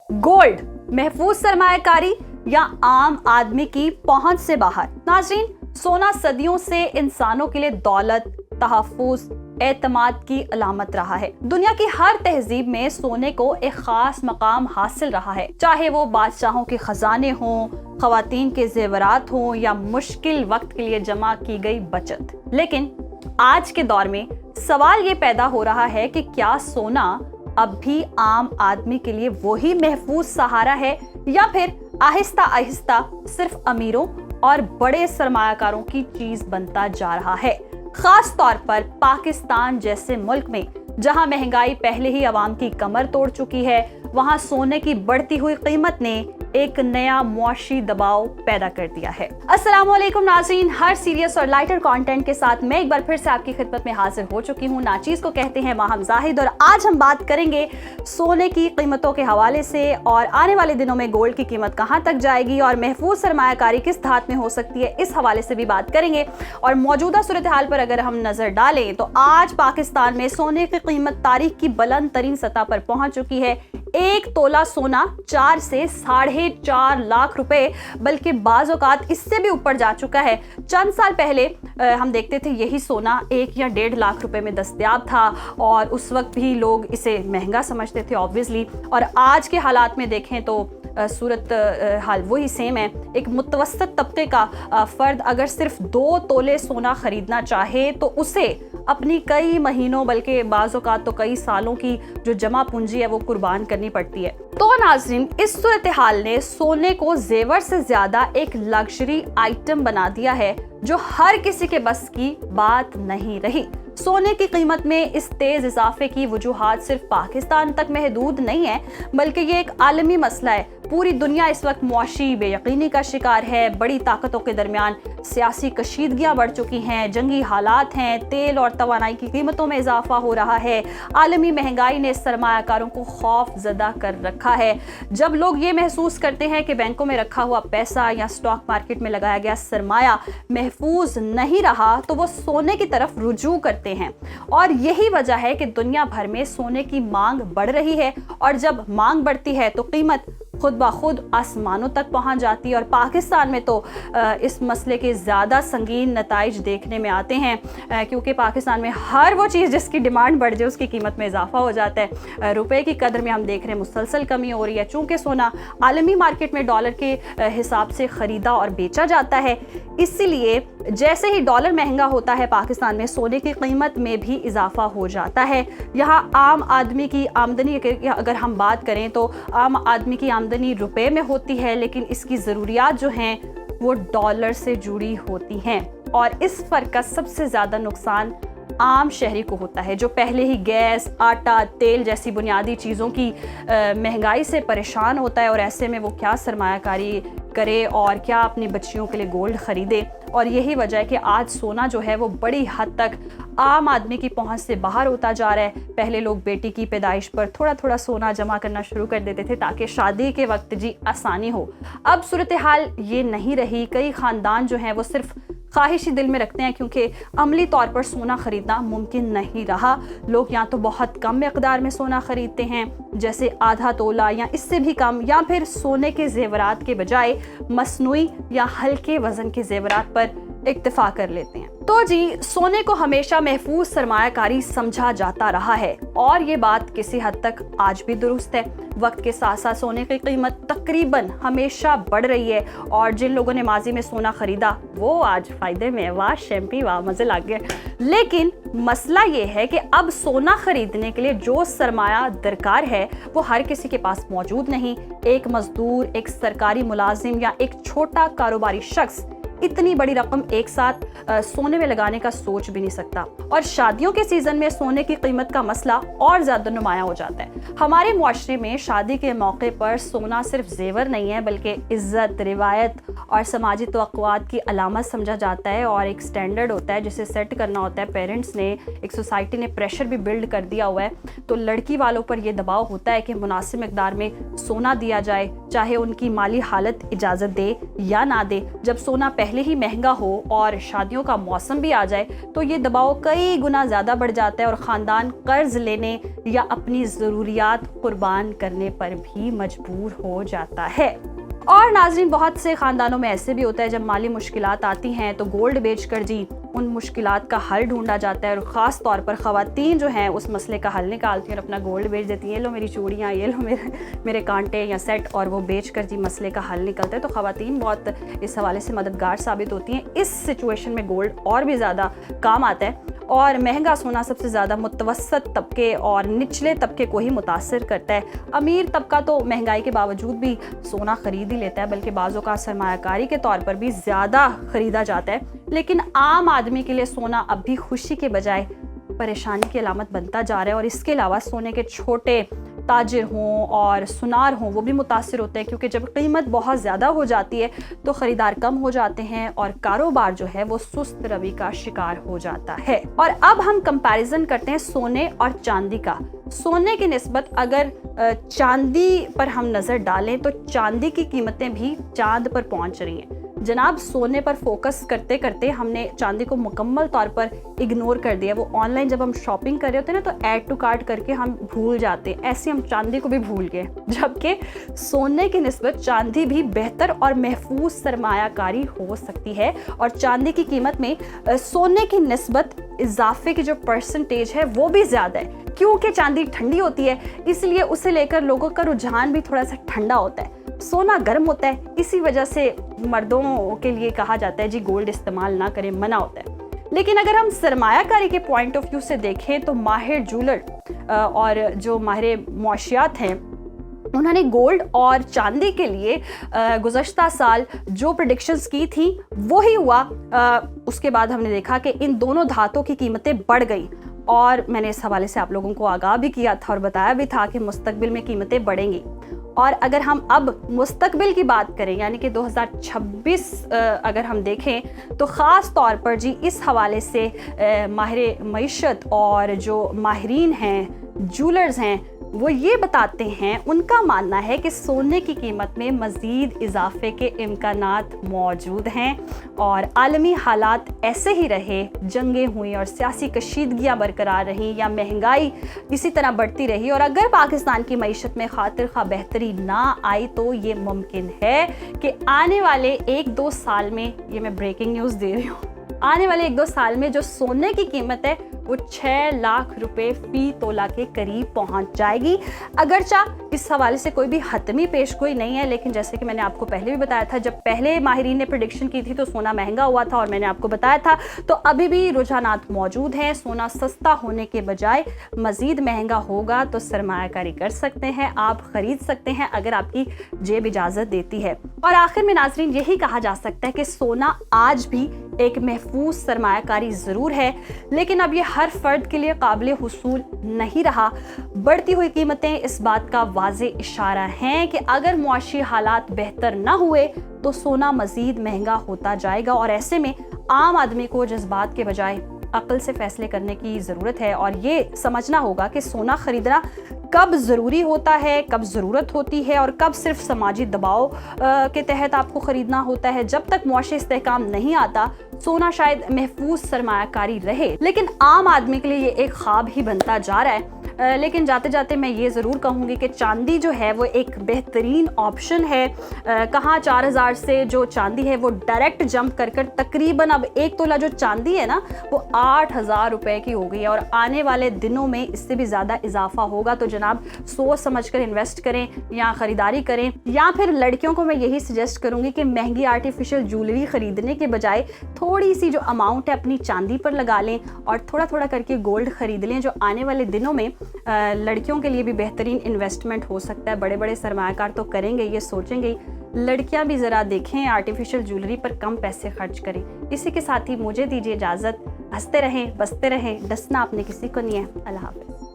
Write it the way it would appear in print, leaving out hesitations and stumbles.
Gold महफूज सरमायाकारी या आम आदमी की पहुंच से बाहर। नाज़रीन, सोना सदियों से इंसानों के लिए दौलत, तहफ़्फ़ुज़, एतमाद की अलामत रहा है। दुनिया की हर तहजीब में सोने को एक खास मकाम हासिल रहा है, चाहे वो बादशाहों के खजाने हों, ख़वातीन के जेवरात हों या मुश्किल वक्त के लिए जमा की गई बचत। लेकिन आज के दौर में सवाल ये पैदा हो रहा है कि क्या सोना अब भी आम आदमी के लिए वही महफूज सहारा है या फिर आहिस्ता आहिस्ता सिर्फ अमीरों और बड़े सरमायाकारों की चीज बनता जा रहा है। खास तौर पर पाकिस्तान जैसे मुल्क में जहां महंगाई पहले ही अवाम की कमर तोड़ चुकी है, वहां सोने की बढ़ती हुई कीमत ने एक नया मुआशी दबाव पैदा कर दिया है। अस्सलामुअलैकुम नाज़रीन, हर सीरियस और लाइटर कंटेंट के साथ मैं एक बार फिर से आपकी खिदमत में हाजिर हो चुकी हूँ। नाचीज़ को कहते हैं माहम जाहिद, और आज हम बात करेंगे सोने की कीमतों के हवाले से और आने वाले दिनों में गोल्ड की कीमत कहाँ तक जाएगी और महफूज सरमायाकारी किस धात में हो सकती है, इस हवाले से भी बात करेंगे। और मौजूदा सूरत हाल पर अगर हम नजर डालें तो आज पाकिस्तान में सोने की कीमत तारीख की बुलंद तरीन सतह पर पहुंच चुकी है। एक तोला सोना 4 से 4.5 लाख रुपए, बल्कि बाज़ औक़ात इससे भी ऊपर जा चुका है। चंद साल पहले हम देखते थे यही सोना 1 या 1.5 लाख रुपए में दस्तयाब था और उस वक्त भी लोग इसे महंगा समझते थे ऑब्वियसली। और आज के हालात में देखें तो सूरत हाल वही सेम है। एक मुतवस्सत तबके का फ़र्द अगर सिर्फ 2 तोले सोना ख़रीदना चाहे तो उसे अपनी कई महीनों बल्कि बाज़ औक़ात तो कई सालों की जो जमा पूंजी है वो कुर्बान करनी पड़ती है। तो नाज़रीन, इस सूरत हाल ने सोने को जेवर से ज़्यादा एक लग्जरी आइटम बना दिया है जो हर किसी के बस की बात नहीं रही। सोने की कीमत में इस तेज इजाफे की वजूहात सिर्फ पाकिस्तान तक महदूद नहीं है, बल्कि ये एक आलमी मसला है। पूरी दुनिया इस वक्त मुआशी बेयकीनी का शिकार है। बड़ी ताकतों के दरमियान सियासी कशीदगियाँ बढ़ चुकी हैं, जंगी हालात हैं, तेल और तवानाई की कीमतों में इजाफा हो रहा है। आलमी महंगाई ने सरमायाकारों को खौफ ज़दा कर रखा है। जब लोग ये महसूस करते हैं कि बैंकों में रखा हुआ पैसा या स्टॉक मार्केट में लगाया गया सरमाया महफूज नहीं रहा, तो वो सोने की तरफ रुजू करते हैं। और यही वजह है कि दुनिया भर में सोने की मांग बढ़ रही है, और जब मांग बढ़ती है तो कीमत खुद ब खुद आसमानों तक पहुंच जाती है। और पाकिस्तान में तो इस मसले के ज़्यादा संगीन नताइज देखने में आते हैं, क्योंकि पाकिस्तान में हर वो चीज़ जिसकी डिमांड बढ़ जाए उसकी कीमत में इजाफा हो जाता है। रुपए की कदर में हम देख रहे हैं मुसलसल कमी हो रही है, चूँकि सोना आलमी मार्केट में डॉलर के हिसाब से ख़रीदा और बेचा जाता है। इसीलिए जैसे ही डॉलर महंगा होता है, पाकिस्तान में सोने की कीमत में भी इजाफा हो जाता है। यहाँ आम आदमी की आमदनी की अगर हम बात करें तो आम आदमी की आमदनी रुपए में होती है, लेकिन इसकी ज़रूरियात जो हैं वो डॉलर से जुड़ी होती हैं। और इस फ़र्क का सबसे ज़्यादा नुकसान आम शहरी को होता है, जो पहले ही गैस, आटा, तेल जैसी बुनियादी चीज़ों की महंगाई से परेशान होता है। और ऐसे में वो क्या सरमायाकारी करे और क्या अपनी बच्चियों के लिए गोल्ड ख़रीदे। और यही वजह है कि आज सोना जो है वो बड़ी हद तक आम आदमी की पहुंच से बाहर होता जा रहा है। पहले लोग बेटी की पैदाइश पर थोड़ा थोड़ा सोना जमा करना शुरू कर देते थे ताकि शादी के वक्त जी आसानी हो। अब सूरत हाल ये नहीं रही। कई ख़ानदान जो हैं वो सिर्फ ख्वाहिश ही दिल में रखते हैं, क्योंकि अमली तौर पर सोना ख़रीदना मुमकिन नहीं रहा। लोग या तो बहुत कम मकदार में सोना ख़रीदते हैं, जैसे आधा तोला या इससे भी कम, या फिर सोने के जेवरात के बजाय मसनूई या हल्के वज़न के जेवरात पर इक्तफा कर लेते हैं। तो जी, सोने को हमेशा महफूज सरमायाकारी समझा जाता रहा है और ये बात किसी हद तक आज भी दुरुस्त है। वक्त के साथ साथ सोने की कीमत तकरीबन हमेशा बढ़ रही है, और जिन लोगों ने माजी में सोना खरीदा वो आज फायदे में। वाह शैम्पी, वाह मजे लग गए। लेकिन मसला ये है कि अब सोना खरीदने के लिए जो सरमाया दरकार है वो हर किसी के पास मौजूद नहीं। एक मजदूर, एक सरकारी मुलाजिम या एक छोटा कारोबारी शख्स इतनी बड़ी रकम एक साथ सोने में लगाने का सोच भी नहीं सकता। और शादियों के सीजन में सोने की कीमत का मसला और ज्यादा नुमाया हो जाता है। हमारे मुआशरे में शादी के मौके पर सोना सिर्फ जेवर नहीं है, बल्कि इज्जत, रिवायत और समाजी तवक्कुआत की अलामत समझा जाता है। और एक स्टैंडर्ड होता है जिसे सेट करना होता है। पेरेंट्स ने, एक सोसाइटी ने प्रेशर भी बिल्ड कर दिया हुआ है। तो लड़की वालों पर यह दबाव होता है कि मुनासिब मकदार में सोना दिया जाए, चाहे उनकी माली हालत इजाज़त दे या ना दे। जब सोना पहले ही महंगा हो और शादियों का मौसम भी आ जाए तो ये दबाव कई गुना ज़्यादा बढ़ जाता है और ख़ानदान कर्ज लेने या अपनी ज़रूरियात कुर्बान करने पर भी मजबूर हो जाता है। और नाज़रीन, बहुत से ख़ानदानों में ऐसे भी होता है जब माली मुश्किलात आती हैं तो गोल्ड बेचकर जी उन मुश्किलात का हल ढूंढा जाता है और ख़ास तौर पर ख़वातीन जो हैं उस मसले का हल निकालती हैं और अपना गोल्ड बेच देती हैं। ये लो मेरी चूड़ियाँ, ये लो मेरे कांटे या सेट, और वो बेच कर जी मसले का हल निकलता है। तो ख़वातीन बहुत इस हवाले से मददगार साबित होती हैं। इस सिचुएशन में गोल्ड और भी ज़्यादा काम आता है। और महंगा सोना सबसे ज़्यादा मुतवस्सत तबके और निचले तबके को ही मुतासर करता है। अमीर तबका तो महंगाई के बावजूद भी सोना ख़रीद ही लेता है, बल्कि बाज़ों का सरमायाकारी के तौर पर भी ज़्यादा ख़रीदा जाता है। लेकिन आम आदमी के लिए सोना अब भी खुशी के बजाय परेशानी की अलामत बनता जा रहा है। और इसके अलावा सोने के छोटे ताजिर हों और सुनार हों वो भी मुतासिर होते हैं, क्योंकि जब कीमत बहुत ज़्यादा हो जाती है तो ख़रीदार कम हो जाते हैं और कारोबार जो है वो सुस्त रवि का शिकार हो जाता है। और अब हम कंपैरिजन करते हैं सोने और चांदी का। सोने की निस्बत अगर चांदी पर हम नज़र डालें तो चांदी की कीमतें भी चांद पर पहुंच रही हैं। जनाब, सोने पर फोकस करते करते हमने चांदी को मुकम्मल तौर पर इग्नोर कर दिया। वो ऑनलाइन जब हम शॉपिंग कर रहे होते हैं ना तो ऐड टू कार्ट करके हम भूल जाते हैं, ऐसे हम चांदी को भी भूल गए। जबकि सोने की निस्बत चांदी भी बेहतर और महफूज सरमायाकारी हो सकती है। और चांदी की कीमत में सोने की निस्बत इजाफे की जो परसेंटेज है वो भी ज़्यादा है, क्योंकि चांदी ठंडी होती है इसलिए उसे लेकर लोगों का रुझान भी थोड़ा सा ठंडा होता है। सोना गर्म होता है, इसी वजह से मर्दों के लिए कहा जाता है जी गोल्ड इस्तेमाल ना करें, मना होता है। लेकिन अगर हम सरमायाकारी के पॉइंट ऑफ व्यू से देखें तो माहिर जूलर और जो माहिर मुआशियात हैं उन्होंने गोल्ड और चांदी के लिए गुज़श्ता साल जो प्रेडिक्शंस की थी वो ही हुआ। उसके बाद हमने देखा कि इन दोनों धातों की कीमतें बढ़ गई और मैंने इस हवाले से आप लोगों को आगाह भी किया था और बताया भी था कि मुस्तकबिल में कीमतें बढ़ेंगी। और अगर हम अब मुस्तकबिल की बात करें यानी कि 2026 अगर हम देखें तो ख़ास तौर पर जी इस हवाले से माहिर मईशत और जो माहिरीन हैं, जूलर्स हैं, वो ये बताते हैं, उनका मानना है कि सोने की कीमत में मज़ीद इजाफे के इम्कानात मौजूद हैं और आलमी हालात ऐसे ही रहे, जंगें हुई और सियासी कशीदगियाँ बरकरार रहीं या महंगाई इसी तरह बढ़ती रही और अगर पाकिस्तान की मईशत में खातिर खा बेहतरी ना आई तो ये मुमकिन है कि आने वाले 1-2 साल में, ये मैं ब्रेकिंग न्यूज़ दे रही हूँ, आने वाले 1-2 साल में जो सोने की कीमत है वो 6 लाख रुपए फी तोला के करीब पहुंच जाएगी। अगरचा इस हवाले से कोई भी हतमी पेशगोई नहीं है, लेकिन जैसे कि मैंने आपको पहले भी बताया था, जब पहले माहिरीन ने प्रेडिक्शन की थी तो सोना महंगा हुआ था और मैंने आपको बताया था, तो अभी भी रुझानात मौजूद हैं। सोना सस्ता होने के बजाय मज़ीद महंगा होगा तो सरमायाकारी कर सकते हैं, आप ख़रीद सकते हैं अगर आपकी जेब इजाज़त देती है। और आखिर में नाज़रीन यही कहा जा सकता है कि सोना आज भी एक महफूज सरमायाकारी ज़रूर है, लेकिन अब ये हर फर्द के लिए काबिल हुसूल नहीं रहा। बढ़ती हुई कीमतें इस बात का वाज़े इशारा हैं कि अगर मुआशी हालात बेहतर ना हुए तो सोना मज़ीद महंगा होता जाएगा और ऐसे में आम आदमी को जज्बात के बजाय अक्ल से फैसले करने की ज़रूरत है और ये समझना होगा कि सोना ख़रीदना कब ज़रूरी होता है, कब ज़रूरत होती है और कब सिर्फ समाजी दबाव के तहत आपको ख़रीदना होता है। जब तक मुआशी इस्तेहकाम नहीं आता सोना शायद महफूज सरमायाकारी रहे, लेकिन आम आदमी के लिए ये एक ख्वाब ही बनता जा रहा है। लेकिन जाते जाते मैं ये ज़रूर कहूँगी कि चांदी जो है वो एक बेहतरीन ऑप्शन है। कहाँ 4000 से जो चांदी है वो डायरेक्ट जंप कर तकरीबन अब 1 तोला जो चांदी है ना वो 8000 रुपए की हो गई है और आने वाले दिनों में इससे भी ज़्यादा इजाफा होगा। तो जनाब सोच समझ कर इन्वेस्ट करें या ख़रीदारी करें, या फिर लड़कियों को मैं यही सजेस्ट करूँगी कि महंगी आर्टिफिशियल ज्वेलरी ख़रीदने के बजाय थोड़ी सी जो अमाउंट है अपनी चांदी पर लगा लें और थोड़ा थोड़ा करके गोल्ड ख़रीद लें, जो आने वाले दिनों में लड़कियों के लिए भी बेहतरीन इन्वेस्टमेंट हो सकता है। बड़े बड़े सरमायाकार तो करेंगे, ये सोचेंगे, लड़कियां भी ज़रा देखें आर्टिफिशियल ज्वेलरी पर कम पैसे खर्च करें। इसी के साथ ही मुझे दीजिए इजाज़त। हंसते रहें, बसते रहें, डसना आपने किसी को नहीं है। अल्लाह हाफ़िज़।